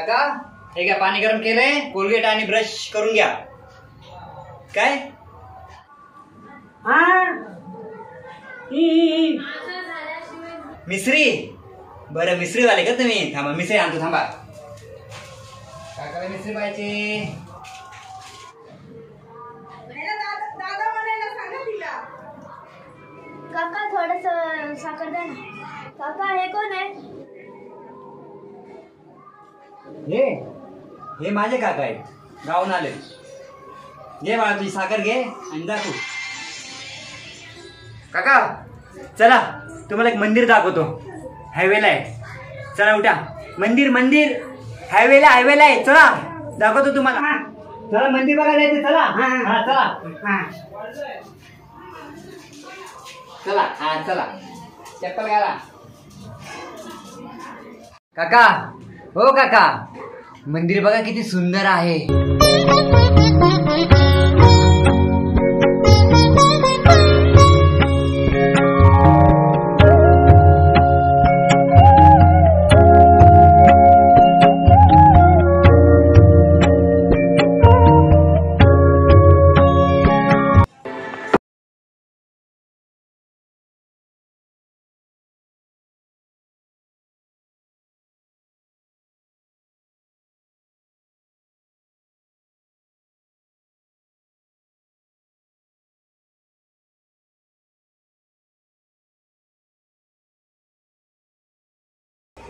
काका हे घ्या, पाणी गरम केलंय, कोलगेट आणि ब्रश करून घ्या. काय मिसरी? बरं मिसरी वाले का तुम्ही? थांबा मिसरी आणतो, थांबा. काकाला मिसरी पाहिजे. काका थोडस साखर द्या ना. काका हे कोण आहे? हे माझे काका आहेत, गावून आले. घे बाळा तुझी साखर घे आणि दाखव. काका चला तुम्हाला एक मंदिर दाखवतो, हायवेला आहे. चला उठा. मंदिर मंदिर हायवेला आहे, चला दाखवतो तुम्हाला. चला मंदिर बघायला जायचं, चला. चला चला चला, चप्पल घाला. काका हो काका, मंदिर बघा किती सुंदर आहे.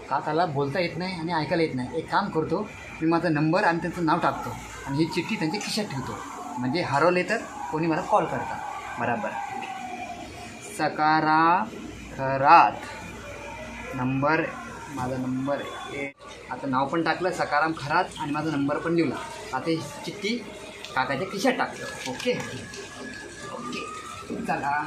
काकाला बोलता येत नाही आणि ऐकायला येत नाही. एक काम करतो मी, माझा नंबर आणि त्यांचं नाव टाकतो आणि ही चिठ्ठी त्यांच्या खिशात ठेवतो, म्हणजे हरवले तर कोणी मला कॉल करतात. बरोबर. सकाराम नंबर, माझा नंबर आहे. आता नाव पण टाकलं सकाराम खरात आणि माझा नंबर पण लिहिला. आता ही चिठ्ठी काकाच्या खिशात टाकतो. ओके ओके चला.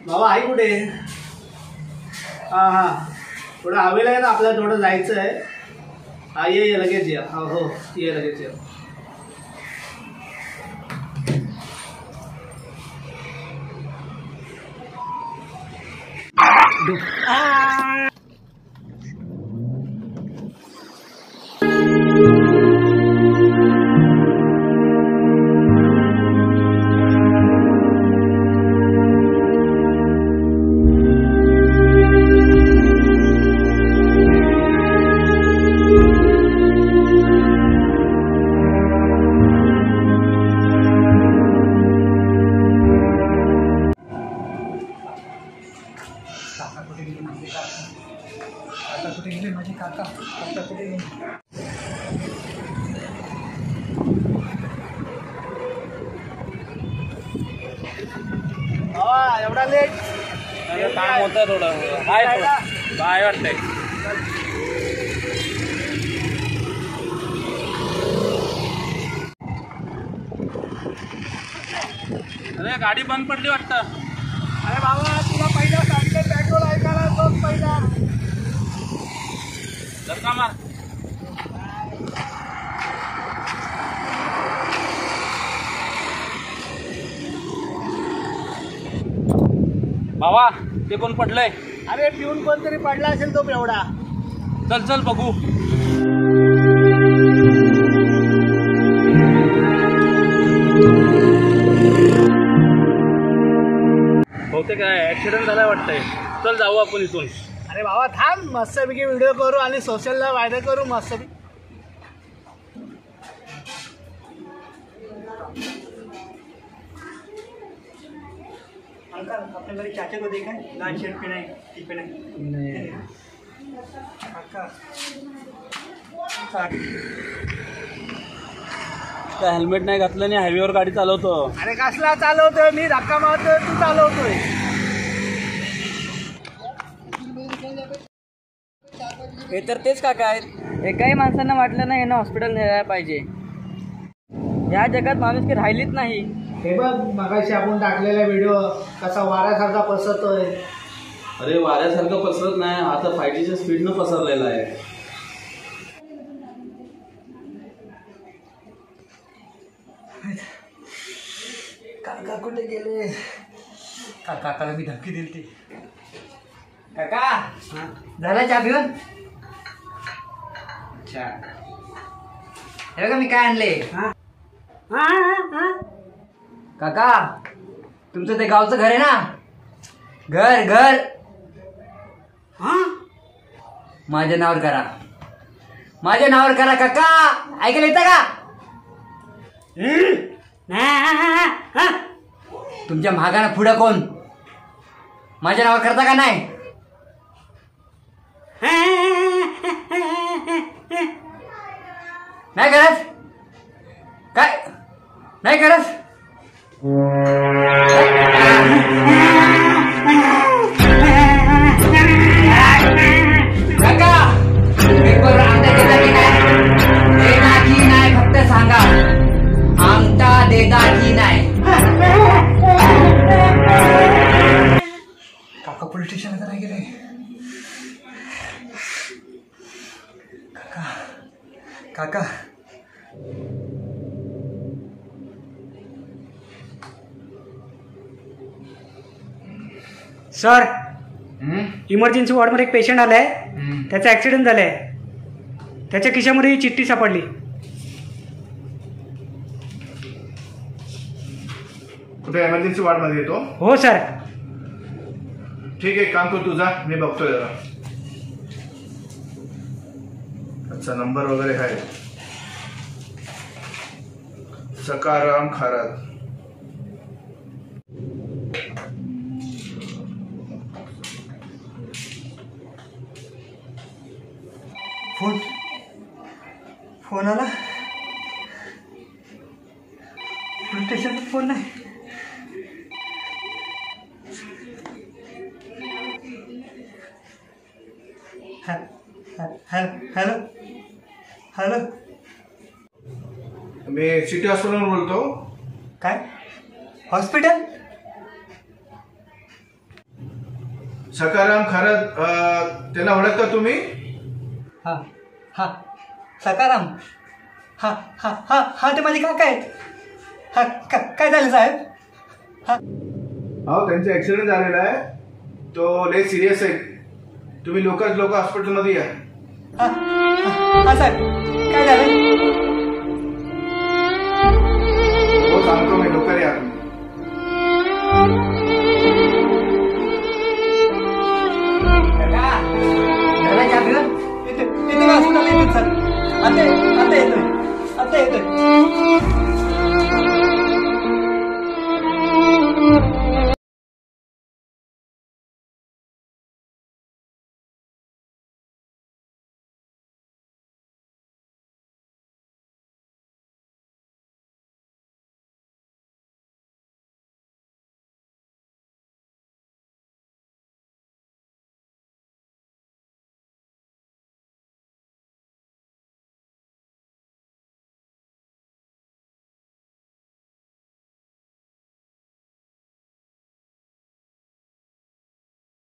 बाबा आई कुठे? हां थोडं हवेला आहे ना, आपल्याला थोडं जायचं आहे. हा ये लगेच ये. हो ये लगेच ये. एवढा लेट? काम होतं थोडं, बाय वाटतंय. अरे गाडी बंद पडली वाटतं. अरे बाबा तुला पहिला सांगते, पेट्रोल ऐकायला तोच पहिला. जर का मार. बाबा ते कोण पडलंय? अरे पिऊन कोणतरी पडला असेल तो एवढा. चल चल बघू. बहुतेक ऍक्सिडेंट झालाय वाटतंय. चल जाऊ आपण इथून. अरे बाबा थांब, मस्तपैकी व्हिडिओ करू आणि सोशलला व्हायरल करू मस्तपैकी. अंकल अपने मेरे चाचा को देखा है, लाल शर्ट पहना है, टी पहना है. काका का हेल्मेट नाही घातलं आणि हायवेवर गाडी चालवतो? अरे कसला चालवतोय मी, धक्का मारतोय तू चालवतोय. हे तर तेच काका आहेत. एकाही माणसांना वाटलं नाही यांना हॉस्पिटल न्यायला पाहिजे. या जगात माणूस की राहिलीच नाही. हे बघ मगाशी आपण टाकलेला व्हिडिओ कसा वाऱ्यासारखा पसरतोय. अरे वाऱ्यासारखं पसरत नाही, आता 5Gच्या स्पीडनं पसरलेला आहे. काका कुठे गेले? काकाला मी धमकी दिली ती. काका झाला चहा पिऊन? अच्छा, हे बघा मी काय आणले. काका तुमचं ते गावचं घर आहे ना, घर माझ्या नावावर करा, माझ्या नावावर करा. काका ऐकायला येतं का? तुमच्या महागानं पुढं कोण माझ्या नावावर करता का नाही? नाही करत? काय नाही करत? काका पेपर आमचा देता की नाही? देता की नाही फक्त सांगा. आमचा देता की नाही? काका पोलीस स्टेशनला नाही गेले. काका सर, इमर्जन्सी वॉर्डमध्ये एक पेशंट आलाय, त्याचा ॲक्सिडेंट झालाय. त्याच्या खिशामध्ये ही चिठ्ठी सापडली. कुठे एमर्जन्सी वॉर्डमध्ये येतो? हो सर. ठीक आहे, काम कर तुझा, मी बघतोय जरा. अच्छा, नंबर वगैरे आहे. सकाराम खारात. फोन आला. पोलीस स्टेशनचा फोन नाही. हॅलो हॅलो, मी सिटी हॉस्पिटलवरून बोलतो. काय हॉस्पिटल? सकाराम खारात, त्याला ओळखता तुम्ही? हा हा सकाराम. हा हा हा हा ते माझे काका आहेत. हा काय झालं साहेब? हो, त्यांचा ऍक्सिडेंट झालेला आहे. तो लय सिरियस आहे. तुम्ही लोक हॉस्पिटलमध्ये या. हा साहेब, काय झालं? हो सांगतो मी, लवकर या. काका झाला चहा पिऊन? इथे हॉस्पिटल येते सर.